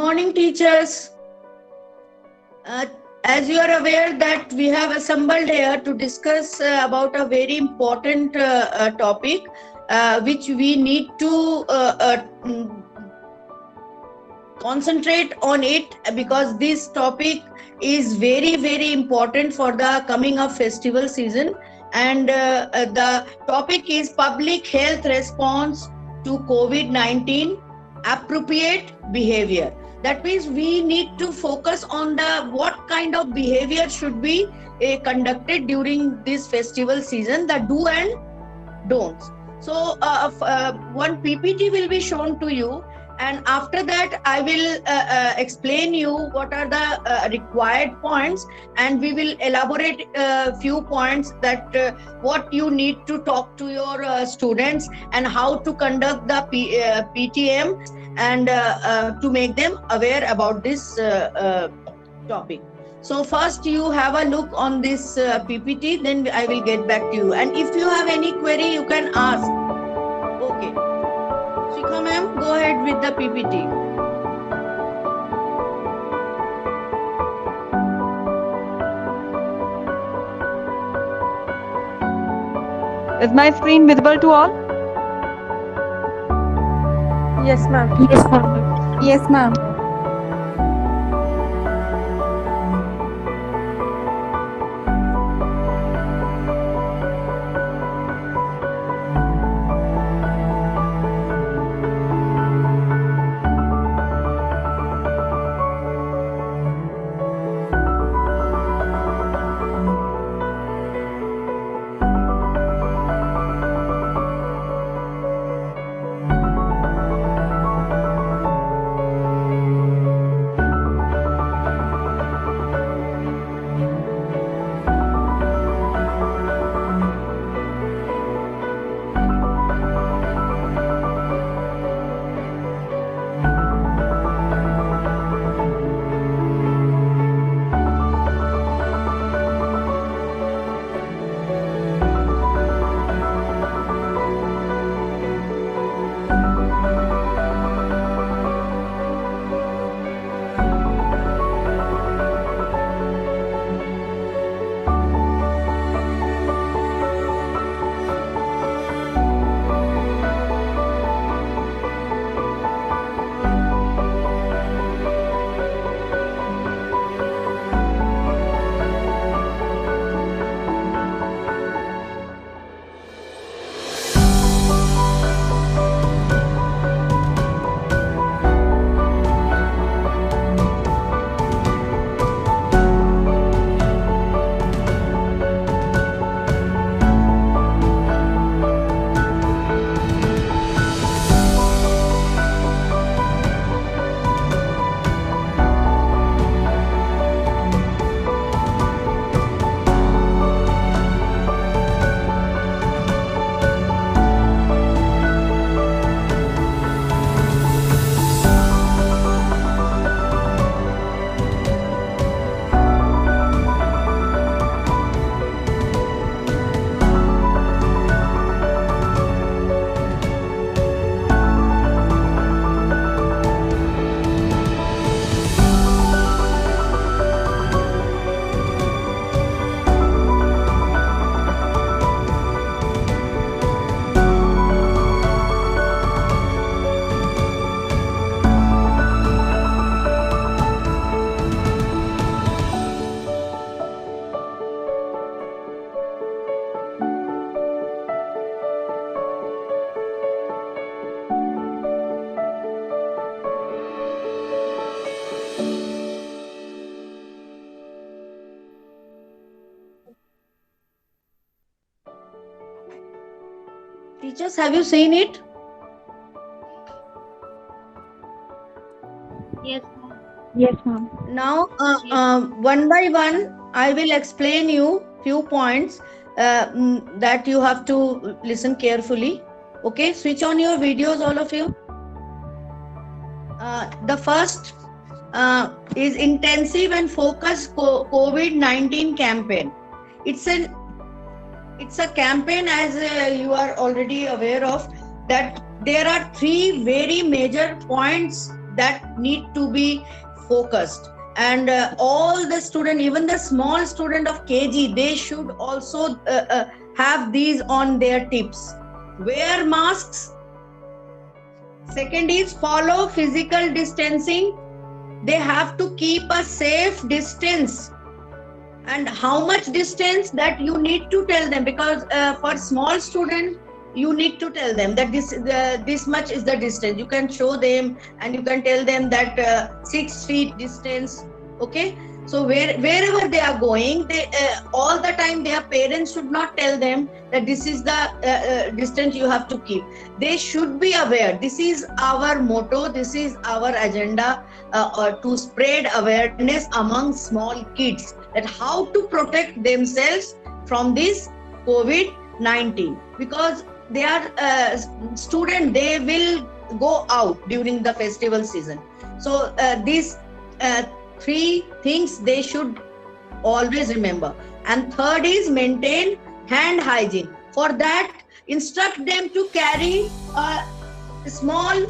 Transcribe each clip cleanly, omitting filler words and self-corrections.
morning, teachers. As you are aware that we have assembled here to discuss about a very important topic which we need to concentrate on it, because this topic is very important for the coming up festival season, and the topic is public health response to COVID-19, appropriate behavior. That means we need to focus on the what kind of behavior should be conducted during this festival season, the do and don'ts. So one PPT will be shown to you, and after that I will explain you what are the required points, and we will elaborate a few points that what you need to talk to your students and how to conduct the PTM, and to make them aware about this topic. So first you have a look on this PPT, then I will get back to you, and if you have any query you can ask. Okay, Shikha ma'am, go ahead with the PPT. Is my screen visible to all? Yes, ma'am. Yes, ma'am. Yes, ma'am. Teachers, have you seen it? Yes, ma'am. Yes, ma'am. Now, one by one, I will explain you few points that you have to listen carefully. Okay, switch on your videos, all of you. The first is intensive and focused COVID-19 campaign. It's a campaign, as you are already aware of, that there are three very major points that need to be focused. And all the student, even the small student of KG, they should also have these on their tips. Wear masks. Second is follow physical distancing. They have to keep a safe distance. And how much distance, that you need to tell them, because for small students, you need to tell them that this much is the distance. You can show them and you can tell them that 6 feet distance. Okay, so wherever they are going, they all the time their parents should not tell them that this is the distance you have to keep. They should be aware. This is our motto, this is our agenda, to spread awareness among small kids, that how to protect themselves from this COVID-19, because they are students, they will go out during the festival season. So these 3 things they should always remember. And third is maintain hand hygiene. For that, instruct them to carry a small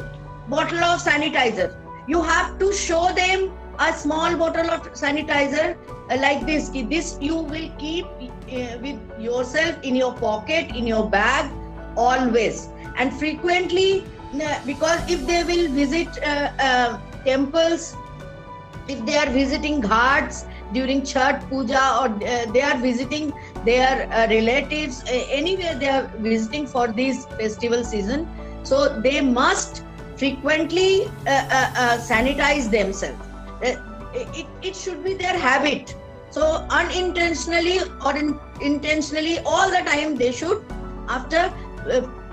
bottle of sanitizer. You have to show them a small bottle of sanitizer like this. This you will keep with yourself in your pocket, in your bag, always. And frequently, because if they will visit temples, if they are visiting ghats during Chhat Puja, or they are visiting their relatives, anywhere they are visiting for this festival season, so they must frequently sanitize themselves. It should be their habit. So unintentionally or intentionally, all the time they should, after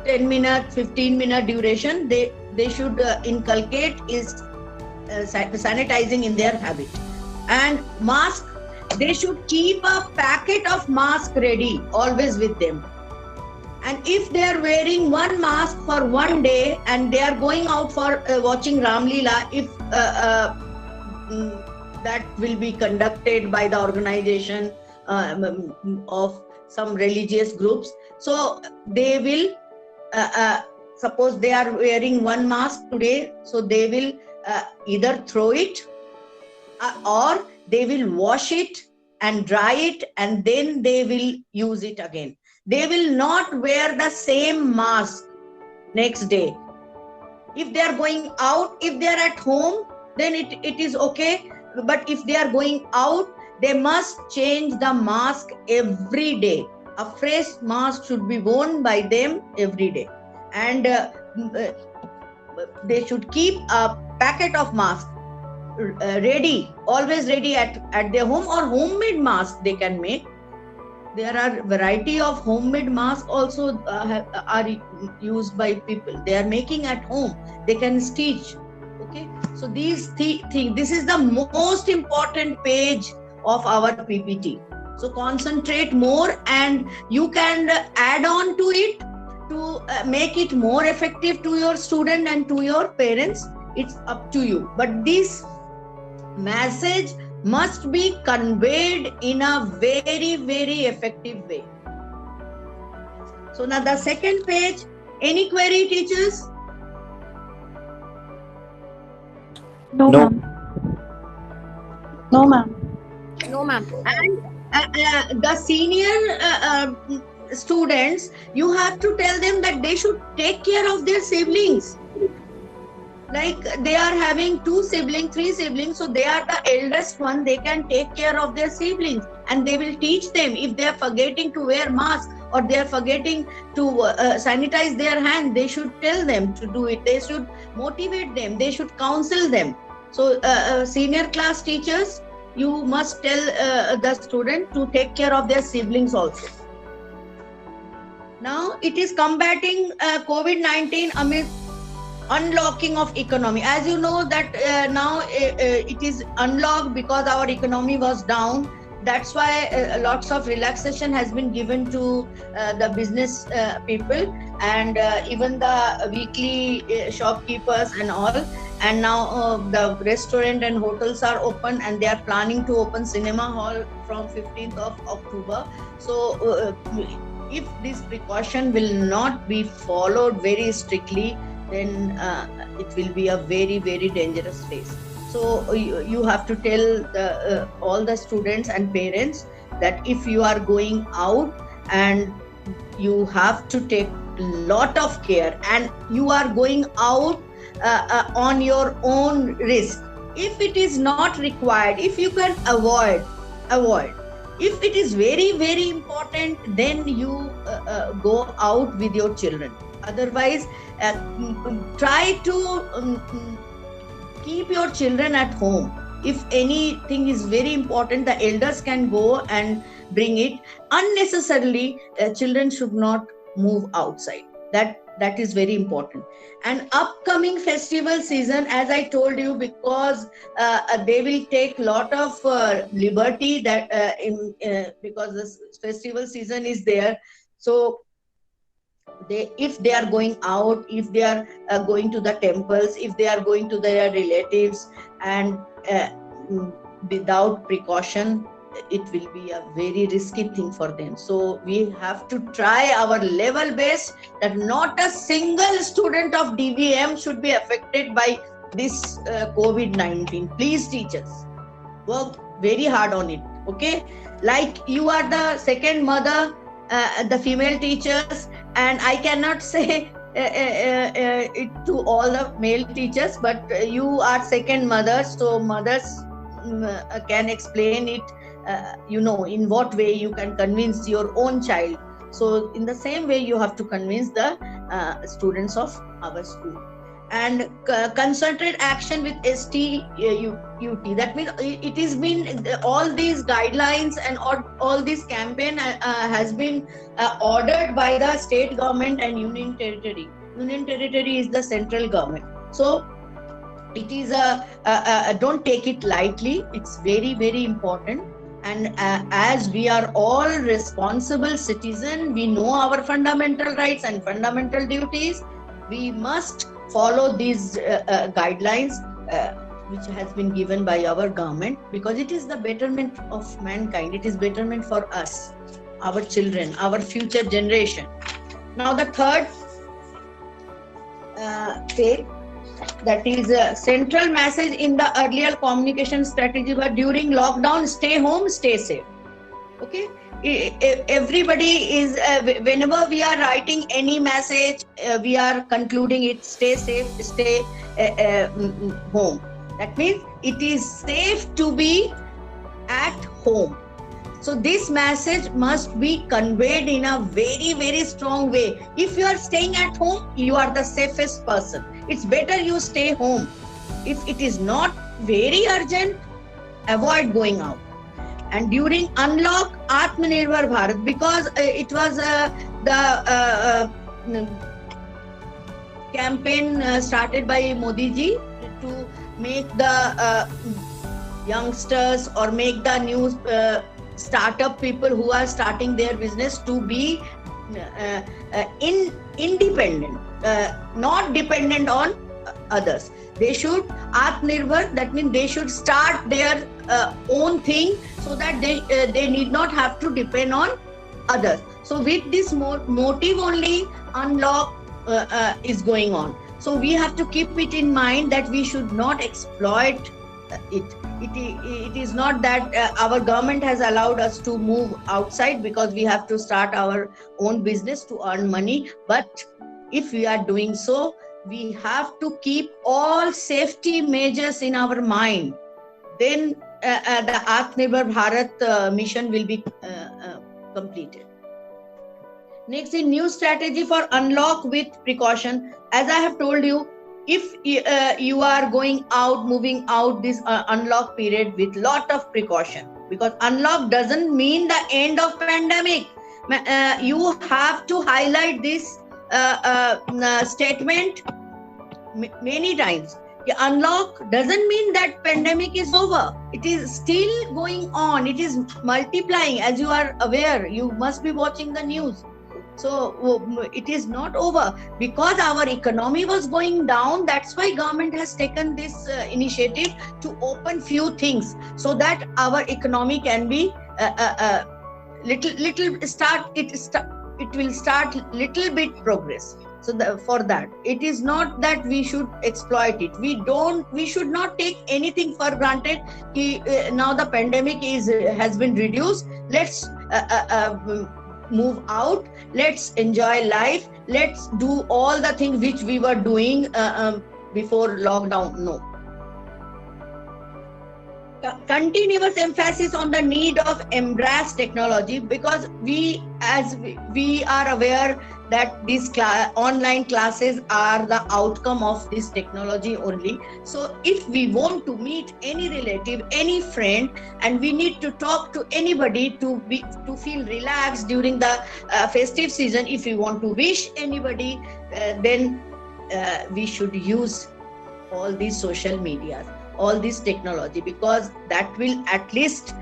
10-minute, 15-minute duration, they should inculcate is sanitizing in their habit. And mask, they should keep a packet of mask ready always with them. And if they are wearing one mask for one day and they are going out for watching Ram Leela, if that will be conducted by the organization of some religious groups, so they will suppose they are wearing one mask today, so they will either throw it or they will wash it and dry it, and then they will use it again. They will not wear the same mask next day. If they are going out, if they are at home, then it is okay. But if they are going out, they must change the mask every day. A fresh mask should be worn by them every day. And they should keep a packet of masks ready, always ready at their home, or homemade masks they can make. There are variety of homemade masks also are used by people. They are making at home. They can stitch. Okay, so these things. This is the most important page of our PPT. So concentrate more, and you can add on to it to make it more effective to your student and to your parents. It's up to you. But this message must be conveyed in a very, very effective way. So now the second page, any query, teachers? No, ma'am. No, ma'am. No, ma'am. And the senior students, you have to tell them that they should take care of their siblings. Like they are having 2 siblings, 3 siblings, so they are the eldest one. They can take care of their siblings, and they will teach them. If they are forgetting to wear mask or they are forgetting to sanitize their hand, they should tell them to do it. They should motivate them. They should counsel them. So senior class teachers, you must tell the student to take care of their siblings also. Now it is combating COVID-19 amid unlocking of economy. As you know that now it is unlocked because our economy was down. That's why lots of relaxation has been given to the business people, and even the weekly shopkeepers and all. And now the restaurant and hotels are open, and they are planning to open cinema hall from 15th of October. So if this precaution will not be followed very strictly, then it will be a very, very dangerous phase. So you have to tell all the students and parents that if you are going out, and you have to take lot of care, and you are going out on your own risk. If it is not required, if you can avoid. If it is very, very important, then you go out with your children. Otherwise, try to keep your children at home. If anything is very important, the elders can go and bring it. Unnecessarily, children should not move outside. That is very important. And upcoming festival season, as I told you, because they will take lot of liberty that because this festival season is there. So if they are going out, if they are going to the temples, if they are going to their relatives, and without precaution, it will be a very risky thing for them. So we have to try our level best that not a single student of DVM should be affected by this COVID-19. Please, teachers, work very hard on it. Okay, like you are the second mother, the female teachers, and I cannot say it to all the male teachers, but you are second mothers, so mothers can explain it, in what way you can convince your own child. So in the same way, you have to convince the students of our school. And concerted action with STUT. That means it has been, all these guidelines and all this campaign has been ordered by the state government and union territory. Union territory is the central government. So it is don't take it lightly. It's very, very important. And as we are all responsible citizens, we know our fundamental rights and fundamental duties. We must follow these guidelines which has been given by our government, because it is the betterment of mankind. It is betterment for us, our children, our future generation. Now the third phase, that is a central message in the earlier communication strategy, but during lockdown, stay home, stay safe. Okay, everybody is whenever we are writing any message, we are concluding it: stay safe, stay home. That means it is safe to be at home. So this message must be conveyed in a very, very strong way. If you are staying at home, you are the safest person. It's better you stay home. If it is not very urgent, avoid going out. And during unlock, Atmanirbhar Bharat, because it was the campaign started by Modi ji to make the youngsters or make the new startup people who are starting their business to be independent, not dependent on others. They should Atmanirbhar, that means they should start their own thing, so that they need not have to depend on others. So with this motive only, unlock is going on. So we have to keep it in mind that we should not exploit it. It is not that our government has allowed us to move outside because we have to start our own business to earn money. But if we are doing so, we have to keep all safety measures in our mind. Then the Atmanirbhar Bharat mission will be completed. Next, a new strategy for unlock with precaution. As I have told you, if you are going out, moving out this unlock period with lot of precaution, because unlock doesn't mean the end of pandemic. You have to highlight this statement many times. Unlock doesn't mean that pandemic is over. It is still going on. It is multiplying. As you are aware, you must be watching the news. So it is not over, because our economy was going down. That's why government has taken this initiative to open few things, so that our economy can be little start. It will start little bit progress. So for that, it is not that we should exploit it. We should not take anything for granted. Now the pandemic has been reduced. Let's move out. Let's enjoy life. Let's do all the things which we were doing before lockdown. No. Continuous emphasis on the need of embrace technology, because we are aware that these online classes are the outcome of this technology only. So if we want to meet any relative, any friend, and we need to talk to anybody to feel relaxed during the festive season, if we want to wish anybody, then we should use all these social media, all this technology, because that will at least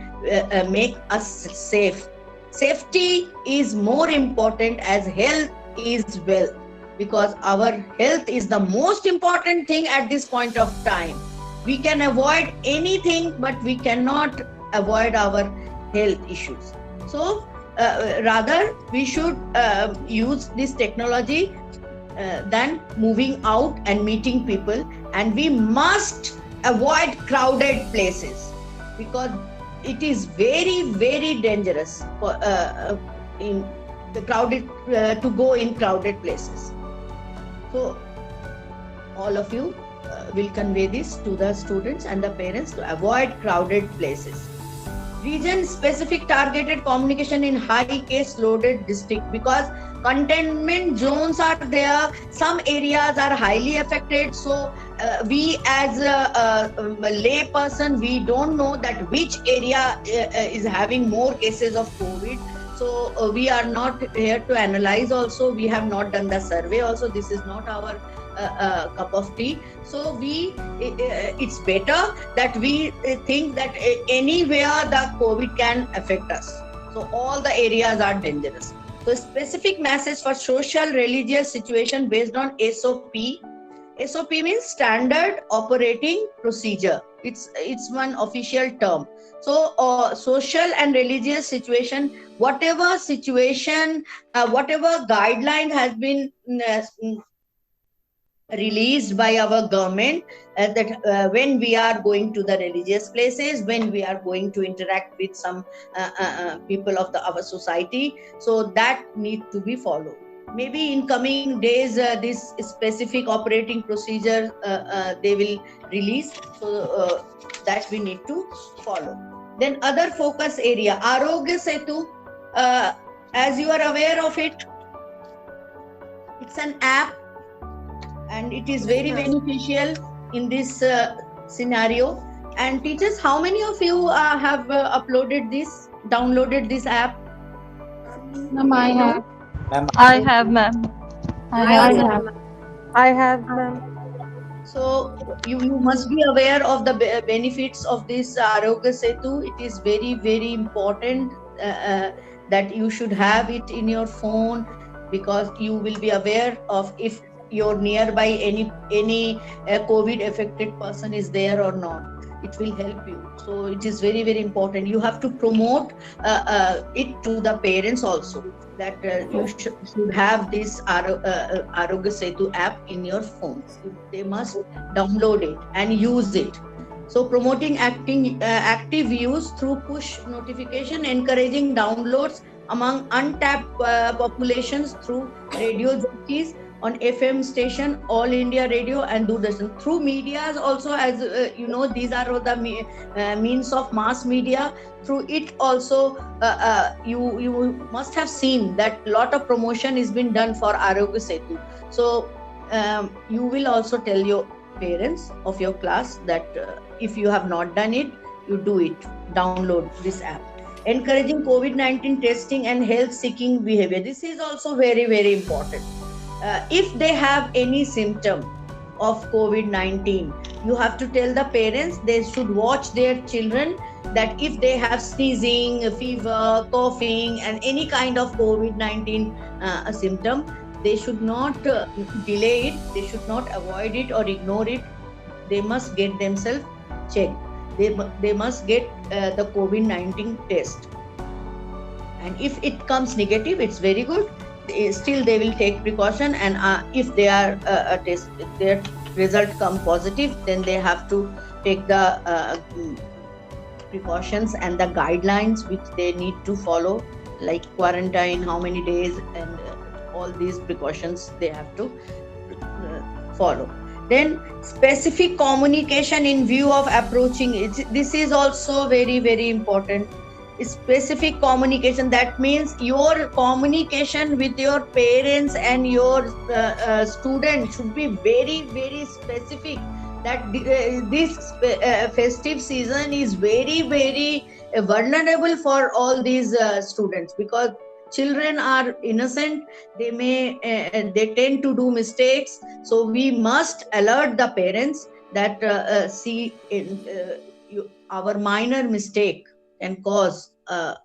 make us safe. Safety is more important as health is wealth, because our health is the most important thing at this point of time. We can avoid anything, but we cannot avoid our health issues. So rather we should use this technology than moving out and meeting people. And we must avoid crowded places, because it is very, very dangerous for in the crowded to go in crowded places. So all of you will convey this to the students and the parents to avoid crowded places. Region specific targeted communication in high case loaded district, because containment zones are there. Some areas are highly affected. So we as a lay person, we don't know that which area is having more cases of COVID. So we are not here to analyze also. We have not done the survey also. This is not our cup of tea. So it's better that we think that anywhere the COVID can affect us. So all the areas are dangerous. So specific message for social religious situation based on SOP. SOP means standard operating procedure. It's one official term. So social and religious situation, whatever situation, whatever guideline has been released by our government, that when we are going to the religious places, when we are going to interact with some people of our society, so that need to be followed. Maybe in coming days, this specific operating procedure they will release, so that we need to follow. Then other focus area, Arogya Setu, as you are aware of it, it's an app, and it is very beneficial in this scenario. And teachers, how many of you have downloaded this app? Ma'am, I have. I have, ma'am. I have, ma'am. So you must be aware of the benefits of this Arogya Setu. It is very, very important that you should have it in your phone, because you will be aware of if your nearby any COVID affected person is there or not. It will help you. So it is very, very important. You have to promote it to the parents also, that you should have this Arogya Setu app in your phones. They must download it and use it. So promoting active use through push notification, encouraging downloads among untapped populations through radio jockeys on FM station, All India Radio and Doordarshan. Through medias also, as you know, these are the means of mass media. Through it also, you must have seen that lot of promotion is been done for Arogya Setu. So you will also tell your parents of your class that if you have not done it, you do it. Download this app. Encouraging COVID-19 testing and health-seeking behavior. This is also very, very important. If they have any symptom of COVID-19, you have to tell the parents they should watch their children, that if they have sneezing, fever, coughing and any kind of COVID-19 symptom, they should not delay it, they should not avoid it or ignore it. They must get themselves checked. They must get the COVID-19 test. And if it comes negative, it's very good. still they will take precaution, and if they are their result come positive, then they have to take the precautions and the guidelines which they need to follow, like quarantine, how many days, and all these precautions they have to follow. Then specific communication in view of approaching it. This is also very, very important. Specific communication, that means your communication with your parents and your students should be very, very specific, that this festive season is very, very vulnerable for all these students, because children are innocent. They tend to do mistakes, so we must alert the parents that our minor mistake can cause a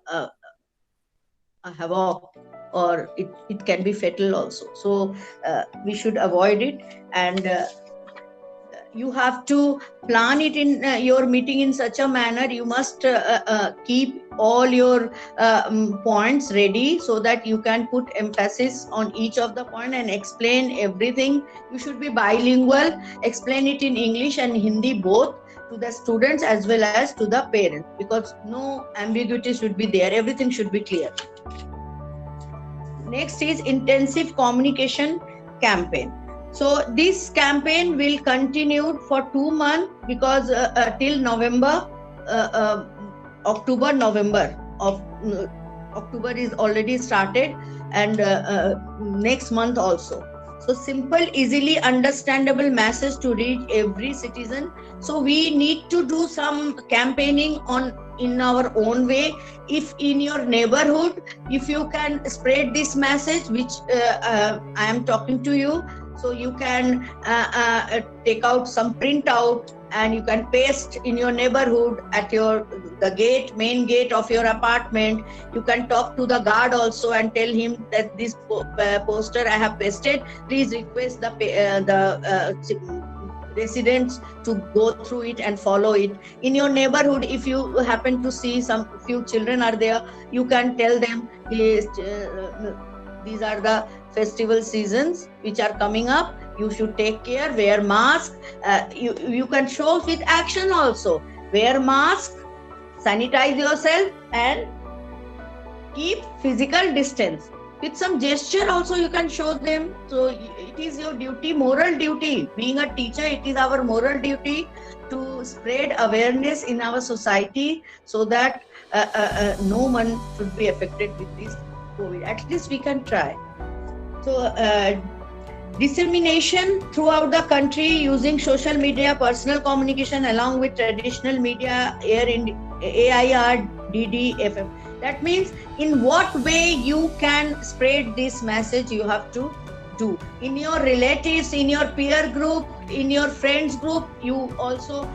havoc, or it can be fatal also. So we should avoid it, and you have to plan it in your meeting in such a manner. You must keep all your points ready, so that you can put emphasis on each of the point and explain everything. You should be bilingual, explain it in English and Hindi both, to the students as well as to the parents, because no ambiguity should be there. Everything should be clear. Next is intensive communication campaign. So this campaign will continue for 2 months, because till November, October, November. October is already started, and next month also. So simple, easily understandable message to reach every citizen. So we need to do some campaigning in our own way. If in your neighborhood, if you can spread this message which I am talking to you, so you can take out some printout and you can paste in your neighborhood at the main gate of your apartment. You can talk to the guard also and tell him that this poster I have pasted, please request the residents to go through it and follow it. In your neighborhood, if you happen to see few children are there, you can tell them, these are the festival seasons which are coming up. You should take care, wear mask. You can show with action also. Wear mask, sanitize yourself, and keep physical distance. With some gesture also you can show them. So it is your duty, moral duty. Being a teacher, it is our moral duty to spread awareness in our society, so that no one should be affected with this COVID. At least we can try. So dissemination throughout the country using social media, personal communication along with traditional media, AIR, DD, FM. That means in what way you can spread this message, you have to do. In your relatives, in your peer group, in your friends group, you also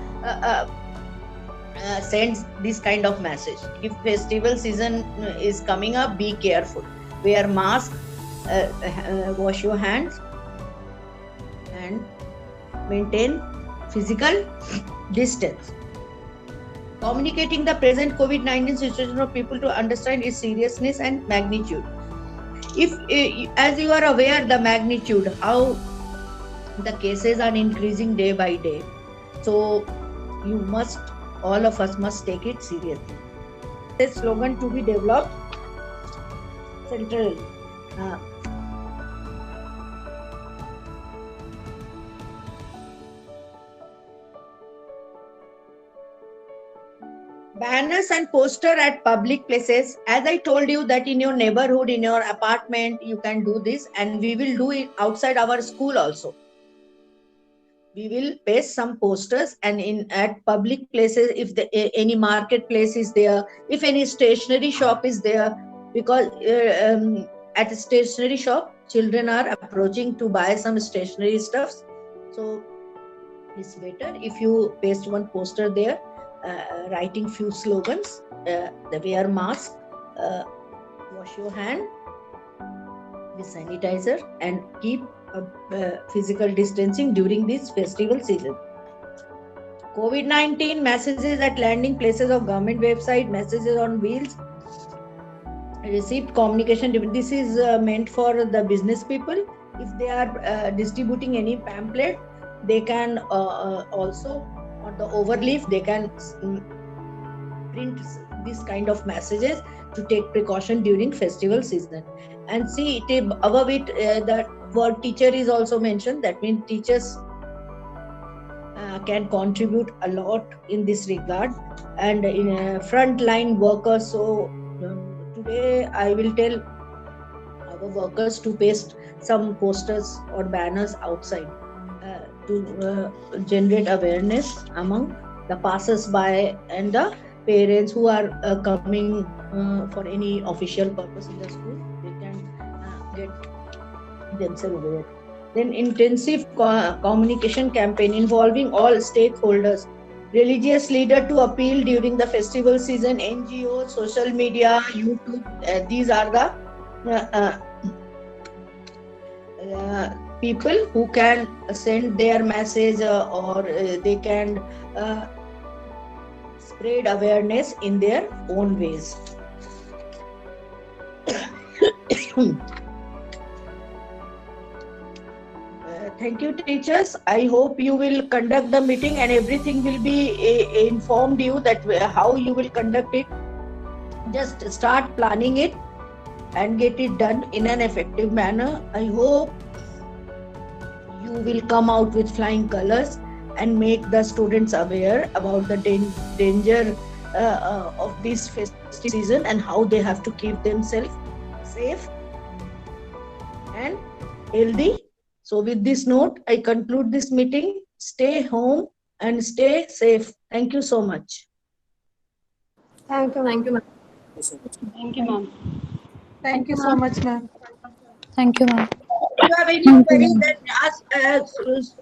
send this kind of message. If festival season is coming up, be careful. Wear mask, wash your hands, and maintain physical distance. Communicating the present COVID-19 situation of people to understand its seriousness and magnitude. If, as you are aware, the magnitude, how the cases are increasing day by day, so all of us must take it seriously. This slogan to be developed centrally. Banners and poster at public places. As I told you that in your neighborhood, in your apartment, you can do this, and we will do it outside our school also. We will paste some posters, and at public places, if any marketplace is there, if any stationery shop is there, because at a stationery shop, children are approaching to buy some stationery stuffs. So it's better if you paste one poster there, writing few slogans, wear mask, wash your hand with sanitizer, and keep physical distancing during this festival season. COVID-19 messages at landing places of government website, messages on wheels. receipt communication. This is meant for the business people. If they are distributing any pamphlet, they can also, on the overleaf, they can print this kind of messages to take precaution during festival season. And see, above it, the word teacher is also mentioned. That means teachers can contribute a lot in this regard, and in frontline workers. So today I will tell our workers to paste some posters or banners outside to generate awareness among the passers-by and the parents who are coming for any official purpose in the school. They can get themselves aware. Then intensive communication campaign involving all stakeholders, religious leader to appeal during the festival season, NGOs, social media, YouTube. These are the people who can send their message or they can spread awareness in their own ways. Thank you, teachers. I hope you will conduct the meeting and everything will be informed you that how you will conduct it. Just start planning it and get it done in an effective manner. I hope you will come out with flying colors and make the students aware about the danger of this festive season and how they have to keep themselves safe and healthy. So with this note, I conclude this meeting. Stay home and stay safe. Thank you so much. Thank you. Thank you, ma'am. Thank you, ma'am. Thank you so much, ma'am. Thank you, ma'am. If you have any query, then ask.